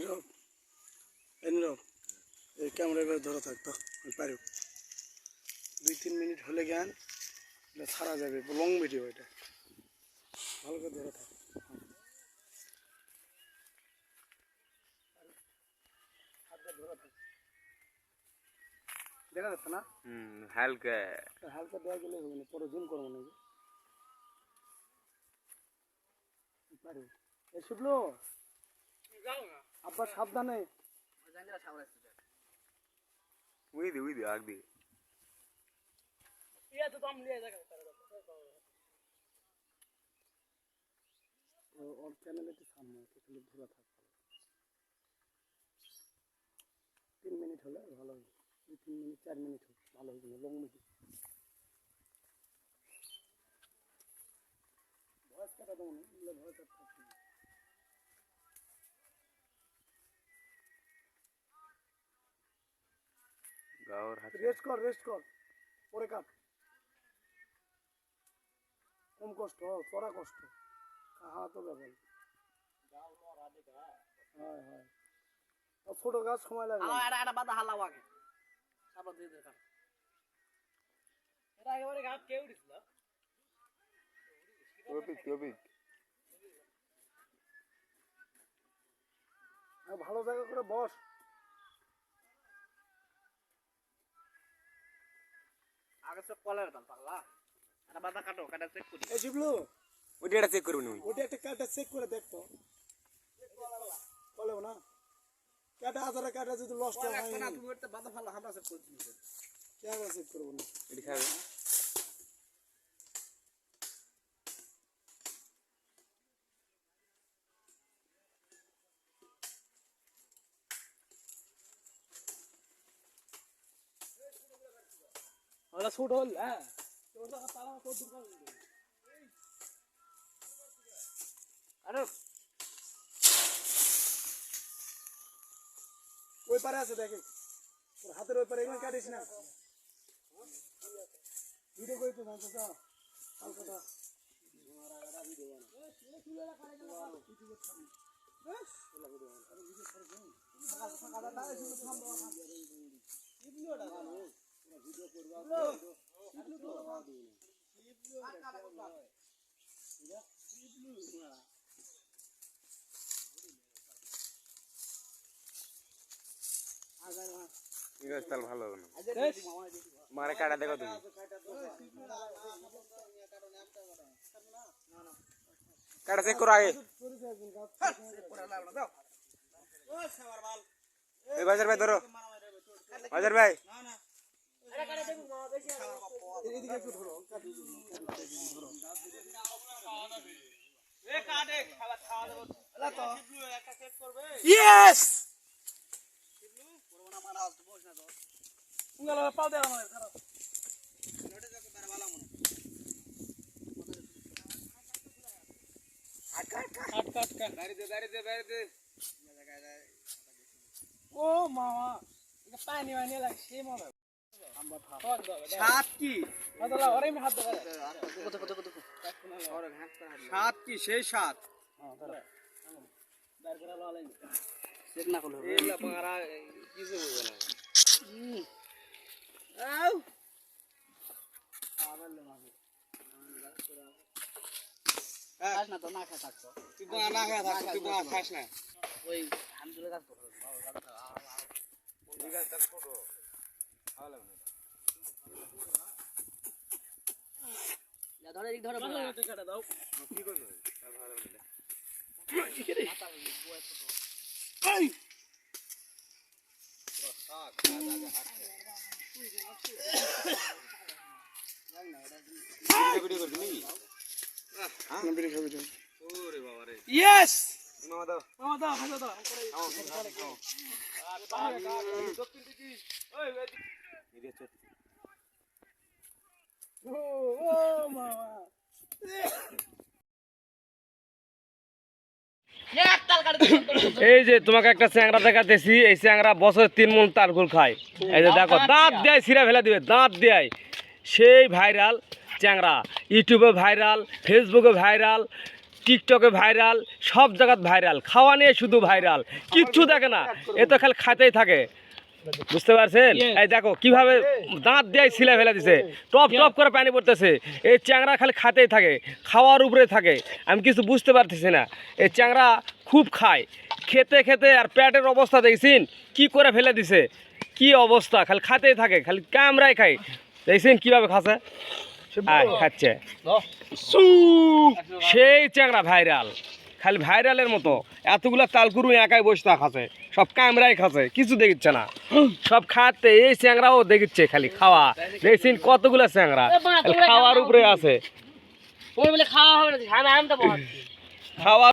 নীরব নীরব এই ক্যামেরা এবার ধরে থাকতো আমি পারি 2-3 মিনিট হলে জ্ঞান এটা ছাড়া যাবে লং ভিডিও এটা ভালো করে ধরে থাক দেখা যাচ্ছে না হালকা হালকা দেওয়া গেলে হবে না পরে জুম করবো নাকি পারি এই শুধলো আব্বা সাবধানে উই দি আগ দি ওর চ্যানেলে তো সামনে তাহলে ধরে থাক 3 মিনিট হলে ভালো হবে 2-3 মিনিট 4 মিনিট হোক ভালো হবে লং ভিডিও ভয়েস কাটা দেবো না ভয়েস কাটা গাওর হাতে রেস্ট কর পরে কাট কম কষ্ট চড়া কষ্ট কাহা তো ব্যাপার হ্যাঁ ছোট গাছ সময় লাগে এটা বাদা হালাও আগে তারপর দিয়ে দেখান এটা একেবারে গাছ কে উঠিছিল টপিক ভালো জায়গা করে বস আগে সব কলের দাম পাগলা এটা বাদা কাটো কাটা চেক করি এই জিবলু ওইটা চেক করব না ওটা একটা কাটা চেক করে দেখতো কলেও না কাটা আধারে কাটা যদি লস্ট হয় না তুমি ওটা বাদা ভালো আমরা চেক করে দিছি কে আবার চেক করব না এটা খাবে ওটা ছোট হল হ্যাঁ ওটা তারা কত দূর করে আরে ওই পারে আছে দেখে তোর হাতের ওই পারে এমন কাটিস না ভিডিও কই তো জানতো তো কালকাটা ঠিক আছে তাহলে ভালো হবে না মারে কাটা দেখো তুমি কাটা চেক করো আগে এই বাজার ভাই ধরো বাজার ভাই এদিকে একটু ধরো ইয়েস উঙ্গালা পাও দে আমার খারাপ কাট বাইরে দে ও মামা এটা পানি মানে লাগছে মামা সাত কি আদলা ওরে আমি হাত ধরে কত সাত কি সেই সাত হ্যাঁ ধরো বাইরে করে লালাই চেক না করলে এই মারা কিছু বুঝে না আউ আবালে মামা খাস না তো না খা থাকতো তুই না খায় থাক তুই খাস না ওই হামদুলে কাজ করো ঠিক আছে ছোট ভালো লাগে না ধরে দিক ধরে কাটা দাও কি করবে ভালো লাগে কি রে এই ভিডিও করবি নাকি হ্যাঁ ভিডিও খাবি তো ওরে বাবা রে ইয়েস মামা দাও মামা দাও খাজা দাও ও মামা এই যে তোমাকে একটা চ্যাংরা দেখাতেছি এই চ্যাংরা বছর 3 মণ তালকুল খায় এই যে দেখো দাঁত দেয় ছিঁড়া ফেলা দিবে দাঁত দেয় সেই ভাইরাল চ্যাংরা ইউটিউবে ভাইরাল ফেসবুকে ভাইরাল টিকটকে ভাইরাল, সব জায়গাত ভাইরাল, খাওয়া নিয়ে শুধু ভাইরাল, কিচ্ছু দেখে না, এ তো খালি খাতেই থাকে। বুঝতে পারছেন? এই দেখো কিভাবে দাঁত দিয়ে ছিলে ফেলে দিছে, টপ টপ করে পানি পড়তেছে। এই চ্যাংরা খালি খাতেই থাকে, খাওয়ার উপরে থাকে। আমি কিছু বুঝতে পারতেছি না। এই চ্যাংরা খুব খায়, খেতে খেতে আর পেটের অবস্থা দেখছেন কি করে ফেলে দিছে, কি অবস্থা, খালি খাতেই থাকে, খালি কামড়াই খায়। দেখছেন কিভাবে খাচ্ছে, খাচ্ছে সেই চ্যাংরা ভাইরাল, খালি ভাইরালের মতো। এতগুলা তালকুরু একাই বসে খাচ্ছে, সব কামড়াই খাচ্ছে, কিছু দেখিচ্ছে না, সব খাতে। এই চ্যাংরাও দেখিচ্ছে খালি খাওয়া। দেখছেন কতগুলা চ্যাংরা খালি খাওয়ার উপরে আছে, খাওয়া হবে না, আমি তো খাওয়া